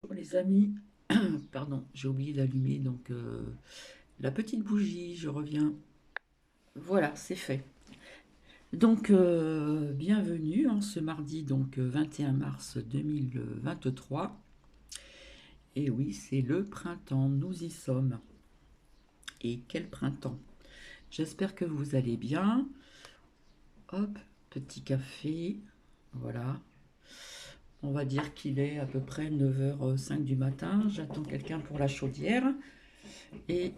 Bon, les amis, pardon, j'ai oublié d'allumer donc la petite bougie, je reviens. Voilà, c'est fait. Donc bienvenue en ce mardi donc 21 mars 2023. Et oui, c'est le printemps, nous y sommes. Et quel printemps! J'espère que vous allez bien. Hop, petit café, voilà. On va dire qu'il est à peu près 9h05 du matin. J'attends quelqu'un pour la chaudière. Et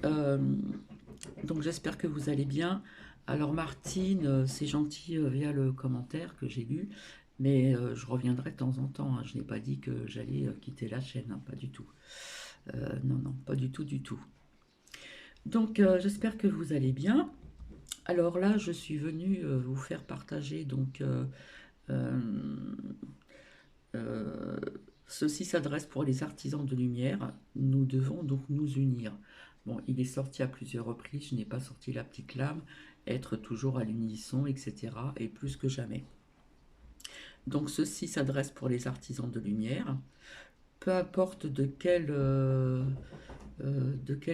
donc j'espère que vous allez bien. Alors Martine, c'est gentil via le commentaire que j'ai lu, mais je reviendrai de temps en temps, hein. Je n'ai pas dit que j'allais quitter la chaîne, hein, pas du tout. Non, non, pas du tout, du tout. Donc j'espère que vous allez bien. Alors là, je suis venue vous faire partager donc euh, euh, ceci s'adresse pour les artisans de lumière. Nous devons donc nous unir. Bon, il est sorti à plusieurs reprises, je n'ai pas sorti la petite lame, être toujours à l'unisson, etc. Et plus que jamais. Donc ceci s'adresse pour les artisans de lumière. Peu importe de quelle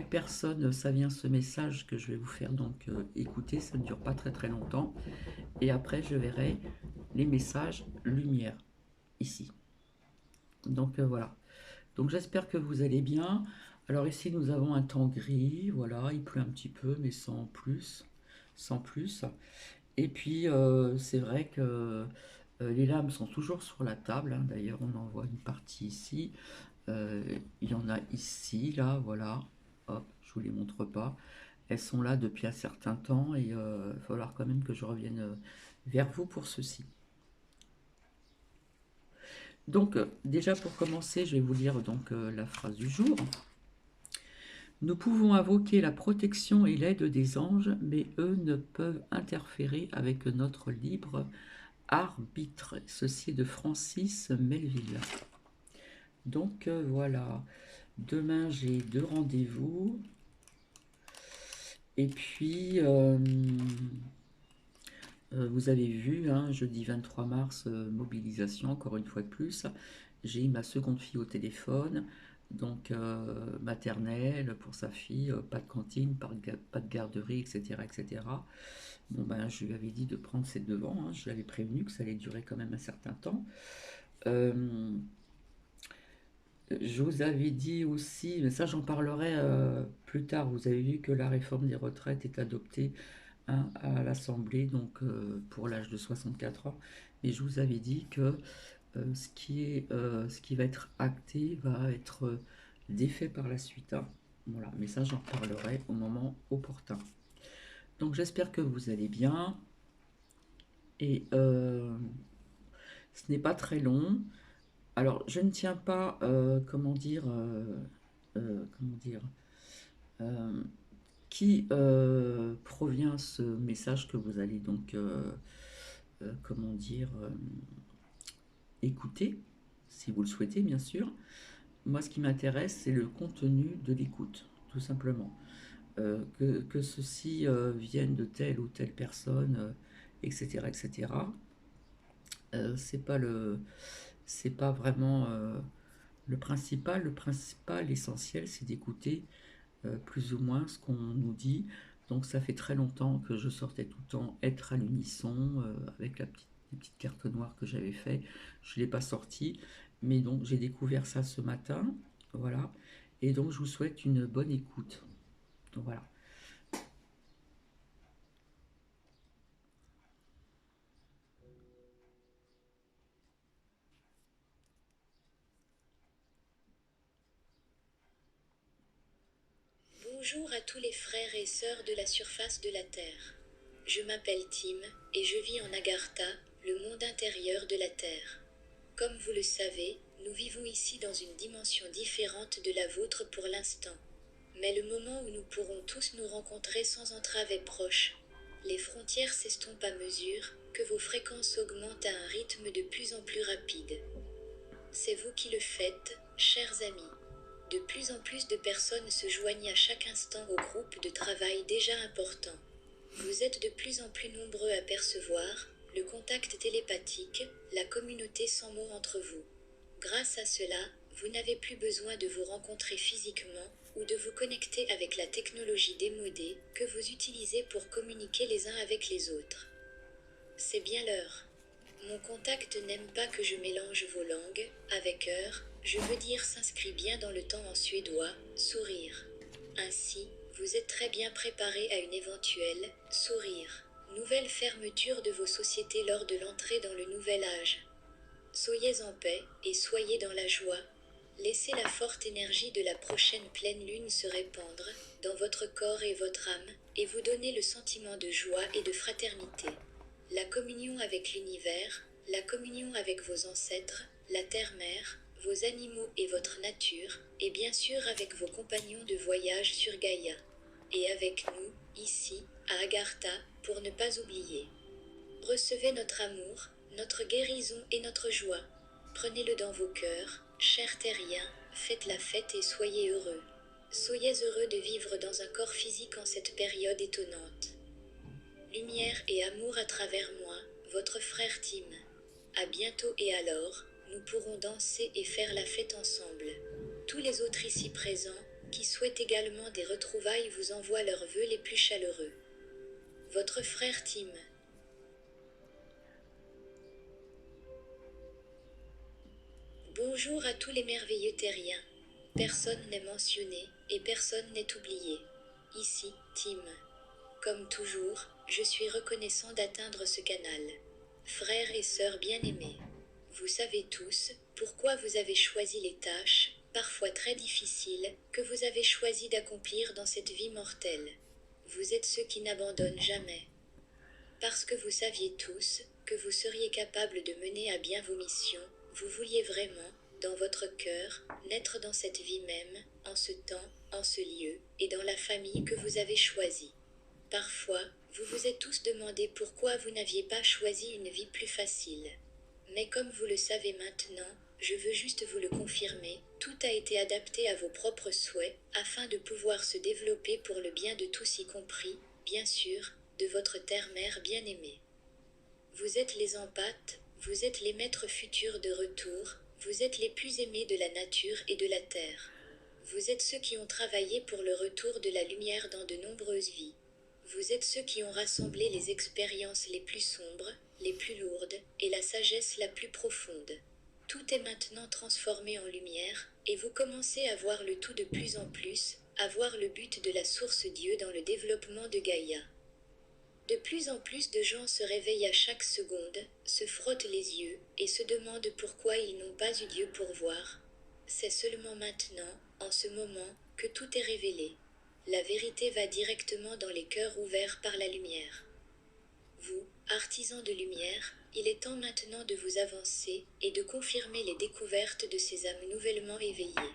personne ça vient ce message que je vais vous faire donc écouter, ça ne dure pas très très longtemps. Et après je verrai les messages lumière ici. Donc voilà. Donc j'espère que vous allez bien. Alors ici nous avons un temps gris, voilà, il pleut un petit peu, mais sans plus, sans plus. Et puis c'est vrai que les lames sont toujours sur la table, hein. D'ailleurs on en voit une partie ici. Il y en a ici, là, voilà. Hop, je vous les montre pas. Elles sont là depuis un certain temps et il va falloir quand même que je revienne vers vous pour ceci. Donc déjà pour commencer, je vais vous lire donc la phrase du jour. Nous pouvons invoquer la protection et l'aide des anges, mais eux ne peuvent interférer avec notre libre arbitre. Ceci est de Francis Melville. Donc voilà, demain j'ai deux rendez-vous. Et puis, vous avez vu, hein, jeudi 23 mars, mobilisation, encore une fois de plus. J'ai eu ma seconde fille au téléphone, donc maternelle pour sa fille, pas de cantine, pas de garderie, etc., etc. Bon, ben, je lui avais dit de prendre ses devants, hein, je l'avais prévenu que ça allait durer quand même un certain temps. Euh, je vous avais dit aussi, mais ça j'en parlerai plus tard, vous avez vu que la réforme des retraites est adoptée, hein, à l'Assemblée, donc pour l'âge de 64 ans. Mais je vous avais dit que ce qui va être acté va être défait par la suite, hein. Voilà, mais ça j'en parlerai au moment opportun. Donc j'espère que vous allez bien et ce n'est pas très long. Alors je ne tiens pas, comment dire, euh, qui provient ce message que vous allez donc, comment dire, écouter, si vous le souhaitez bien sûr. Moi ce qui m'intéresse c'est le contenu de l'écoute, tout simplement. Que ceci vienne de telle ou telle personne, etc. etc. C'est pas c'est pas vraiment le principal. Le principal, l'essentiel, c'est d'écouter plus ou moins ce qu'on nous dit. Donc ça fait très longtemps que je sortais tout le temps être à l'unisson avec les petites cartes noires que j'avais fait. Je ne l'ai pas sorti, mais donc j'ai découvert ça ce matin. Voilà. Et donc je vous souhaite une bonne écoute. Donc voilà. Bonjour à tous les frères et sœurs de la surface de la Terre. Je m'appelle Tim et je vis en Agartha, le monde intérieur de la Terre. Comme vous le savez, nous vivons ici dans une dimension différente de la vôtre pour l'instant. Mais le moment où nous pourrons tous nous rencontrer sans entrave est proche. Les frontières s'estompent à mesure que vos fréquences augmentent à un rythme de plus en plus rapide. C'est vous qui le faites, chers amis. De plus en plus de personnes se joignent à chaque instant au groupe de travail déjà important. Vous êtes de plus en plus nombreux à percevoir le contact télépathique, la communauté sans mots entre vous. Grâce à cela, Vous n'avez plus besoin de vous rencontrer physiquement ou de vous connecter avec la technologie démodée que vous utilisez pour communiquer les uns avec les autres. C'est bien l'heure. Mon contact n'aime pas que je mélange vos langues, avec heure, je veux dire s'inscrit bien dans le temps en suédois, sourire. Ainsi, vous êtes très bien préparé à une éventuelle sourire. Nouvelle fermeture de vos sociétés lors de l'entrée dans le nouvel âge. Soyez en paix et soyez dans la joie. Laissez la forte énergie de la prochaine pleine lune se répandre dans votre corps et votre âme et vous donner le sentiment de joie et de fraternité. La communion avec l'univers, la communion avec vos ancêtres, la terre-mère, vos animaux et votre nature, et bien sûr avec vos compagnons de voyage sur Gaïa. Et avec nous, ici, à Agartha, pour ne pas oublier. Recevez notre amour, notre guérison et notre joie. Prenez-le dans vos cœurs, chers terriens, faites la fête et soyez heureux. Soyez heureux de vivre dans un corps physique en cette période étonnante. Lumière et amour à travers moi, votre frère Tim. À bientôt et alors, nous pourrons danser et faire la fête ensemble. Tous les autres ici présents, qui souhaitent également des retrouvailles, vous envoient leurs vœux les plus chaleureux. Votre frère Tim. Bonjour à tous les merveilleux terriens. Personne n'est mentionné et personne n'est oublié. Ici, Tim. Comme toujours, je suis reconnaissant d'atteindre ce canal. Frères et sœurs bien-aimés, vous savez tous pourquoi vous avez choisi les tâches, parfois très difficiles, que vous avez choisi d'accomplir dans cette vie mortelle. Vous êtes ceux qui n'abandonnent jamais. Parce que vous saviez tous que vous seriez capables de mener à bien vos missions, vous vouliez vraiment, dans votre cœur, naître dans cette vie même, en ce temps, en ce lieu, et dans la famille que vous avez choisie. Parfois, vous vous êtes tous demandé pourquoi vous n'aviez pas choisi une vie plus facile. Mais comme vous le savez maintenant, je veux juste vous le confirmer, tout a été adapté à vos propres souhaits, afin de pouvoir se développer pour le bien de tous y compris, bien sûr, de votre terre-mère bien-aimée. Vous êtes les empâtes, vous êtes les maîtres futurs de retour, vous êtes les plus aimés de la nature et de la terre. Vous êtes ceux qui ont travaillé pour le retour de la lumière dans de nombreuses vies. Vous êtes ceux qui ont rassemblé les expériences les plus sombres, les plus lourdes, et la sagesse la plus profonde. Tout est maintenant transformé en lumière, et vous commencez à voir le tout de plus en plus, à voir le but de la source Dieu dans le développement de Gaïa. De plus en plus de gens se réveillent à chaque seconde, se frottent les yeux, et se demandent pourquoi ils n'ont pas eu Dieu pour voir. C'est seulement maintenant, en ce moment, que tout est révélé. La vérité va directement dans les cœurs ouverts par la lumière. Vous, artisans de lumière, il est temps maintenant de vous avancer et de confirmer les découvertes de ces âmes nouvellement éveillées.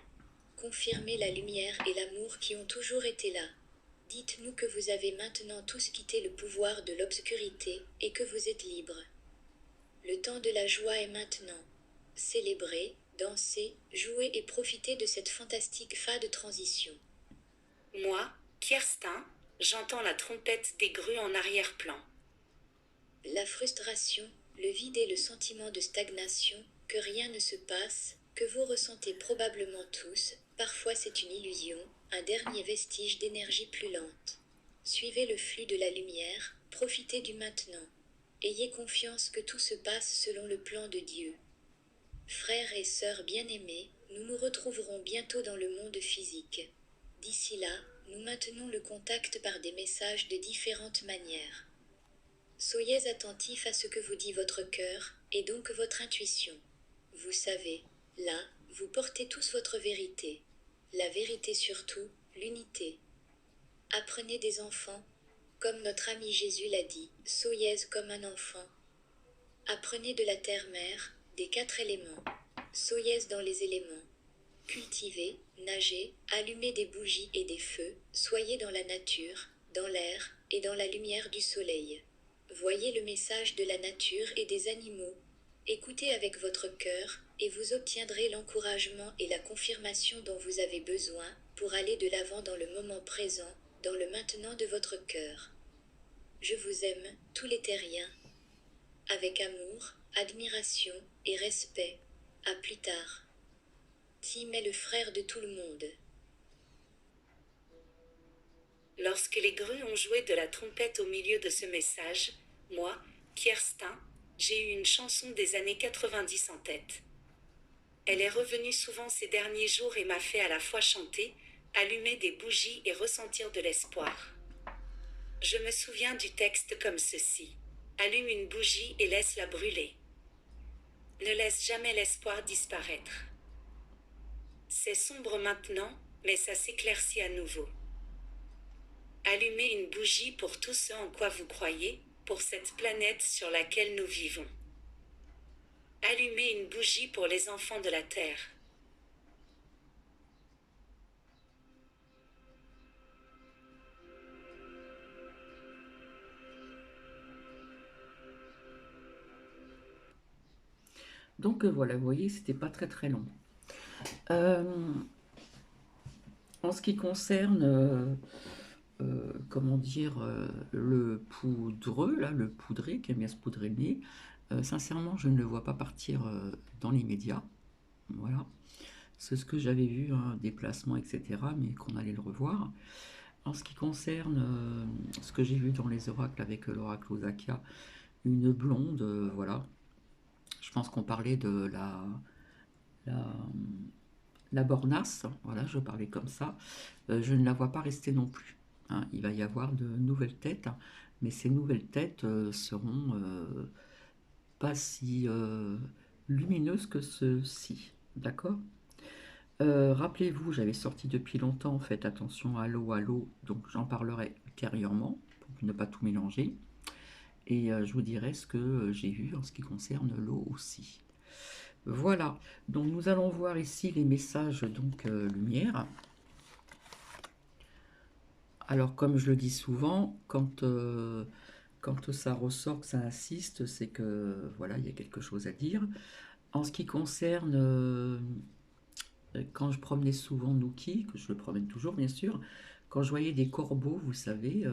Confirmez la lumière et l'amour qui ont toujours été là. Dites-nous que vous avez maintenant tous quitté le pouvoir de l'obscurité et que vous êtes libres. Le temps de la joie est maintenant. Célébrez, dansez, jouez et profitez de cette fantastique phase de transition. Moi, Kierstin, j'entends la trompette des grues en arrière-plan. La frustration, le vide et le sentiment de stagnation, que rien ne se passe, que vous ressentez probablement tous, parfois c'est une illusion, un dernier vestige d'énergie plus lente. Suivez le flux de la lumière, profitez du maintenant. Ayez confiance que tout se passe selon le plan de Dieu. Frères et sœurs bien-aimés, nous nous retrouverons bientôt dans le monde physique. D'ici là, nous maintenons le contact par des messages de différentes manières. Soyez attentifs à ce que vous dit votre cœur, et donc votre intuition. Vous savez, là, vous portez tous votre vérité. La vérité surtout, l'unité. Apprenez des enfants, comme notre ami Jésus l'a dit, soyez comme un enfant. Apprenez de la terre-mère, des 4 éléments. Soyez dans les éléments. Cultivez, nagez, allumez des bougies et des feux, soyez dans la nature, dans l'air et dans la lumière du soleil. Voyez le message de la nature et des animaux. Écoutez avec votre cœur, et vous obtiendrez l'encouragement et la confirmation dont vous avez besoin pour aller de l'avant dans le moment présent, dans le maintenant de votre cœur. Je vous aime, tous les terriens. Avec amour, admiration et respect. À plus tard. Tim est le frère de tout le monde. Lorsque les grues ont joué de la trompette au milieu de ce message, moi, Kierstin, j'ai eu une chanson des années 90 en tête. Elle est revenue souvent ces derniers jours et m'a fait à la fois chanter, allumer des bougies et ressentir de l'espoir. Je me souviens du texte comme ceci. Allume une bougie et laisse-la brûler. Ne laisse jamais l'espoir disparaître. C'est sombre maintenant, mais ça s'éclaircit à nouveau. Allumez une bougie pour tout ce en quoi vous croyez, pour cette planète sur laquelle nous vivons. Allumez une bougie pour les enfants de la Terre. Donc voilà, vous voyez, c'était pas très très long. Euh, En ce qui concerne, comment dire, le poudreux, là, le poudré, qui aime bien se poudrer le nez, sincèrement, je ne le vois pas partir dans l'immédiat. Voilà. C'est ce que j'avais vu, un déplacement, etc., mais qu'on allait le revoir. En ce qui concerne ce que j'ai vu dans les oracles avec l'oracle Osakia, une blonde, voilà. Je pense qu'on parlait de la, la bornasse, voilà, je parlais comme ça. Je ne la vois pas rester non plus, hein. Il va y avoir de nouvelles têtes, mais ces nouvelles têtes seront pas si lumineuses que ceci, d'accord. Rappelez-vous, j'avais sorti depuis longtemps, faites attention à l'eau, donc j'en parlerai ultérieurement pour ne pas tout mélanger. Et je vous dirai ce que j'ai vu en ce qui concerne l'eau aussi. Voilà, donc nous allons voir ici les messages donc lumière. Alors comme je le dis souvent, quand ça ressort, que ça insiste, c'est que voilà, il y a quelque chose à dire. En ce qui concerne quand je promenais souvent Nuki, que je le promène toujours bien sûr, quand je voyais des corbeaux, vous savez,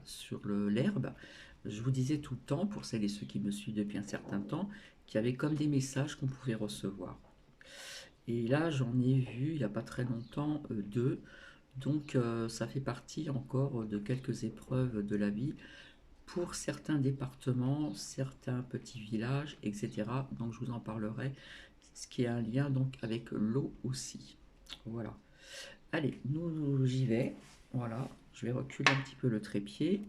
sur l'herbe, je vous disais tout le temps, pour celles et ceux qui me suivent depuis un certain temps, qu'il y avait comme des messages qu'on pouvait recevoir. Et là, j'en ai vu il n'y a pas très longtemps deux. Donc, ça fait partie encore de quelques épreuves de la vie pour certains départements, certains petits villages, etc. Donc, je vous en parlerai, ce qui est un lien donc avec l'eau aussi. Voilà. Allez, j'y vais. Voilà, je vais reculer un petit peu le trépied.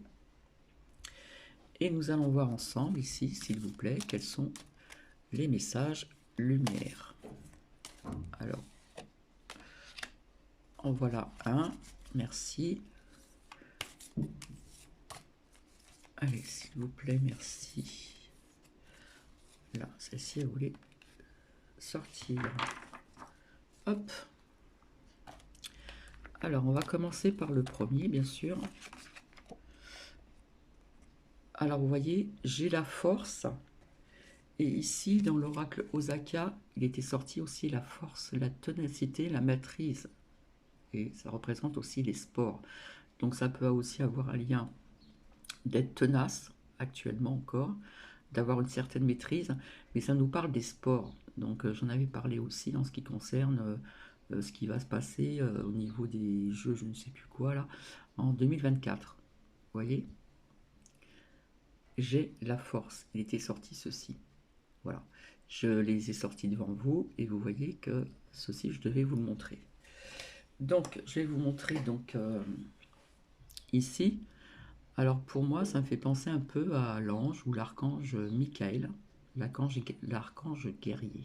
Et nous allons voir ensemble ici, s'il vous plaît, quels sont les messages lumière. Alors, en voilà un. Merci. Allez, s'il vous plaît, merci. Là, celle-ci, elle voulait sortir. Hop. Alors, on va commencer par le premier, bien sûr. Alors, vous voyez, j'ai la force. Et ici, dans l'oracle Osaka, il était sorti aussi la force, la ténacité, la maîtrise. Et ça représente aussi les sports. Donc, ça peut aussi avoir un lien d'être tenace, actuellement encore, d'avoir une certaine maîtrise. Mais ça nous parle des sports. Donc, j'en avais parlé aussi en ce qui concerne ce qui va se passer au niveau des jeux, je ne sais plus quoi, là, en 2024. Vous voyez, j'ai la force. Il était sorti ceci. Voilà. Je les ai sortis devant vous et vous voyez que ceci, je devais vous le montrer. Donc, je vais vous montrer donc ici. Alors, pour moi, ça me fait penser un peu à l'ange ou l'archange Michael, l'archange guerrier.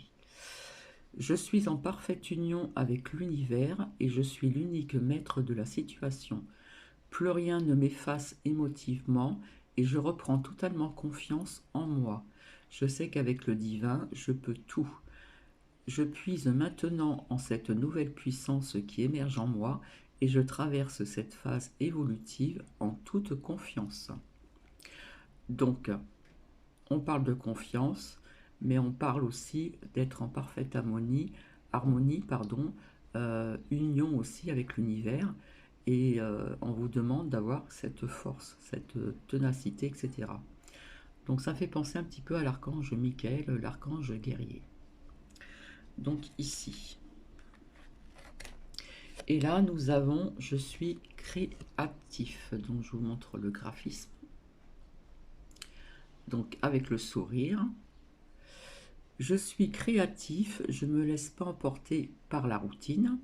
Je suis en parfaite union avec l'univers et je suis l'unique maître de la situation. Plus rien ne m'efface émotivement et je reprends totalement confiance en moi. Je sais qu'avec le divin, je peux tout. Je puise maintenant en cette nouvelle puissance qui émerge en moi et je traverse cette phase évolutive en toute confiance. Donc, on parle de confiance, mais on parle aussi d'être en parfaite harmonie, union aussi avec l'univers. Et on vous demande d'avoir cette force, cette ténacité, etc. Donc ça fait penser un petit peu à l'archange Michael, l'archange guerrier. Donc ici. Et là, nous avons « Je suis créatif ». Donc, je vous montre le graphisme. Donc, avec le sourire. Je suis créatif, je ne me laisse pas emporter par la routine.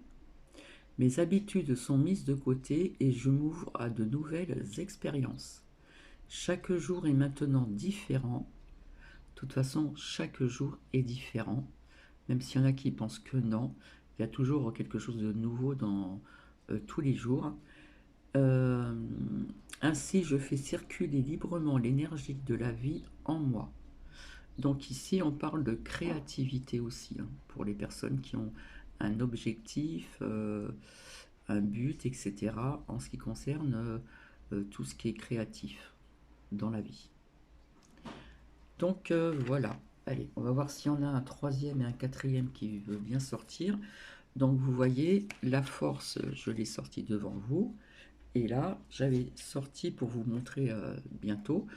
Mes habitudes sont mises de côté et je m'ouvre à de nouvelles expériences. Chaque jour est maintenant différent. De toute façon, chaque jour est différent. Même s'il y en a qui pensent que non, il y a toujours quelque chose de nouveau dans tous les jours. Euh, Ainsi, je fais circuler librement l'énergie de la vie en moi. Donc ici, on parle de créativité aussi, hein, pour les personnes qui ont un objectif, un but, etc., en ce qui concerne tout ce qui est créatif dans la vie. Donc voilà. Allez, on va voir s'il y en a un troisième et un quatrième qui veut bien sortir. Donc vous voyez, la force, je l'ai sortie devant vous. Et là, j'avais sorti pour vous montrer bientôt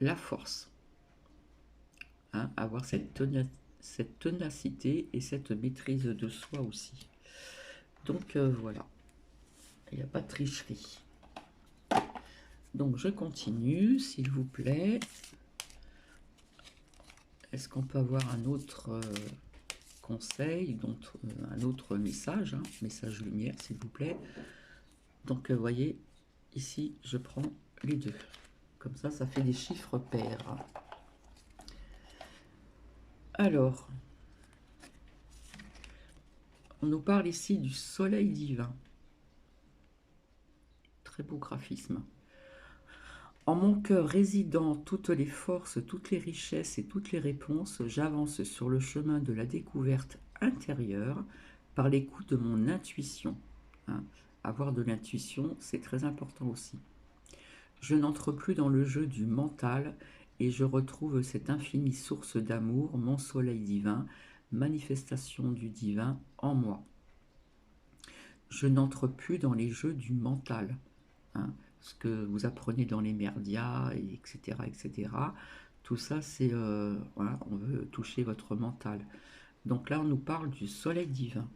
la force. Hein, avoir cette ténacité et cette maîtrise de soi aussi. Donc voilà, il n'y a pas de tricherie. Donc je continue, s'il vous plaît. Est-ce qu'on peut avoir un autre conseil, donc, un autre message, hein, message lumière, s'il vous plaît. Donc vous voyez, ici, je prends les deux. Comme ça fait des chiffres pairs. Alors, on nous parle ici du soleil divin. Très beau graphisme. En mon cœur résidant toutes les forces, toutes les richesses et toutes les réponses, j'avance sur le chemin de la découverte intérieure par l'écoute de mon intuition. Hein, avoir de l'intuition, c'est très important aussi. Je n'entre plus dans le jeu du mental et je retrouve cette infinie source d'amour, mon soleil divin, manifestation du divin en moi. Je n'entre plus dans les jeux du mental. Hein, ce que vous apprenez dans les merdias, etc., etc. Tout ça, c'est, voilà, on veut toucher votre mental. Donc là, on nous parle du soleil divin.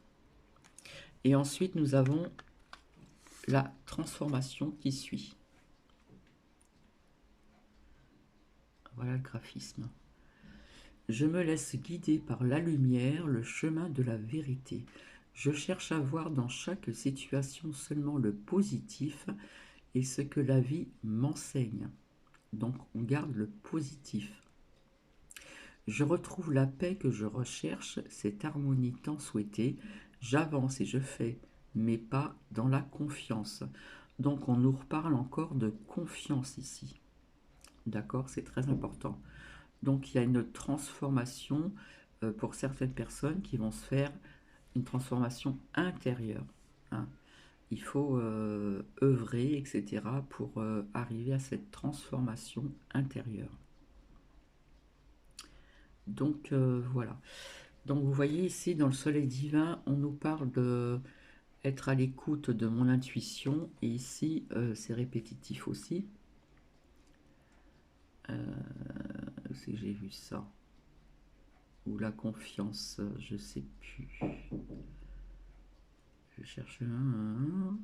Et ensuite, nous avons la transformation qui suit. Voilà le graphisme. Je me laisse guider par la lumière, le chemin de la vérité. Je cherche à voir dans chaque situation seulement le positif et ce que la vie m'enseigne. Donc on garde le positif. Je retrouve la paix que je recherche, cette harmonie tant souhaitée. J'avance et je fais mes pas dans la confiance. Donc on nous reparle encore de confiance ici. D'accord, c'est très important. Donc il y a une transformation pour certaines personnes qui vont se faire une transformation intérieure. Hein. Il faut œuvrer, etc., pour arriver à cette transformation intérieure. Donc voilà. Donc vous voyez ici dans le soleil divin, on nous parle de être à l'écoute de mon intuition. Et ici, c'est répétitif aussi. C'est que j'ai vu ça. Ou la confiance, je sais plus. Je cherche un.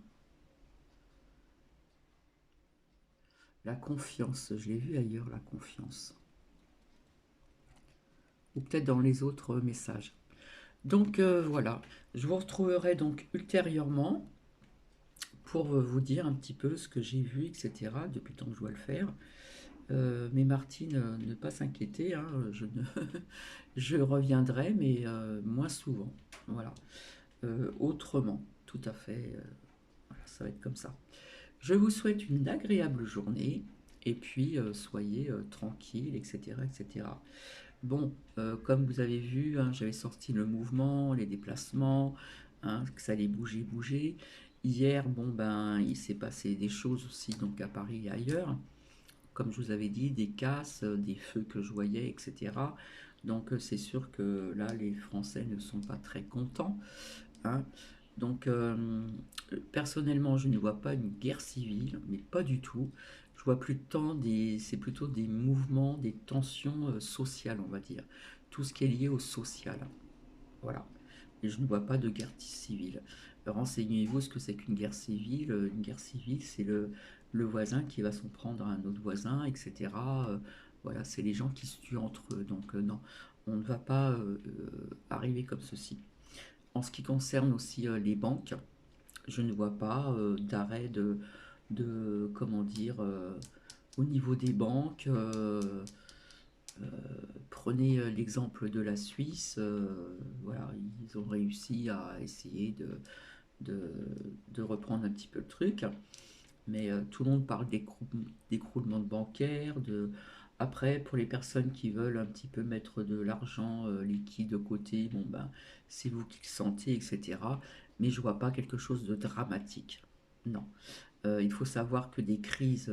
La confiance, je l'ai vu ailleurs, la confiance. Ou peut-être dans les autres messages. Donc voilà, je vous retrouverai donc ultérieurement pour vous dire un petit peu ce que j'ai vu, etc., depuis le temps que je dois le faire. Mais Martine, ne pas s'inquiéter, hein, je reviendrai, mais moins souvent. Voilà. Autrement, tout à fait. Voilà, ça va être comme ça. Je vous souhaite une agréable journée et puis soyez tranquille, etc., etc. Bon, comme vous avez vu, hein, j'avais sorti le mouvement, les déplacements, hein, que ça allait bouger, bouger. Hier, bon ben, il s'est passé des choses aussi, donc à Paris et ailleurs. Comme je vous avais dit, des casses, des feux que je voyais, etc. Donc c'est sûr que là, les Français ne sont pas très contents. Hein. Donc personnellement, je ne vois pas une guerre civile, mais pas du tout. Je vois c'est plutôt des mouvements, des tensions sociales, on va dire. Tout ce qui est lié au social. Voilà. Et je ne vois pas de guerre civile. Renseignez-vous ce que c'est qu'une guerre civile. Une guerre civile, c'est le voisin qui va s'en prendre à un autre voisin, etc. Voilà, c'est les gens qui se tuent entre eux. Donc non, on ne va pas arriver comme ceci. En ce qui concerne aussi les banques, je ne vois pas d'arrêt comment dire, au niveau des banques. Prenez l'exemple de la Suisse. Voilà, ils ont réussi à essayer de, de reprendre un petit peu le truc. Mais tout le monde parle d'écroulement de bancaire. Après, pour les personnes qui veulent un petit peu mettre de l'argent liquide de côté, bon ben, c'est vous qui le sentez, etc. Mais je vois pas quelque chose de dramatique. Non. Il faut savoir que des crises,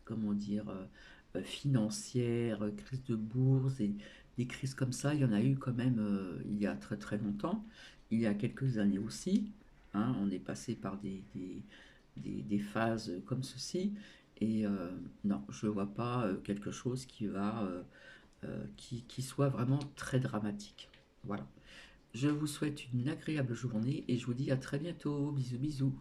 comment dire, financières, crises de bourse, et des crises comme ça, il y en a eu quand même il y a très très longtemps, il y a quelques années aussi. Hein, on est passé par des phases comme ceci, et non, je ne vois pas quelque chose qui soit vraiment très dramatique. Voilà. Je vous souhaite une agréable journée et je vous dis à très bientôt. Bisous bisous.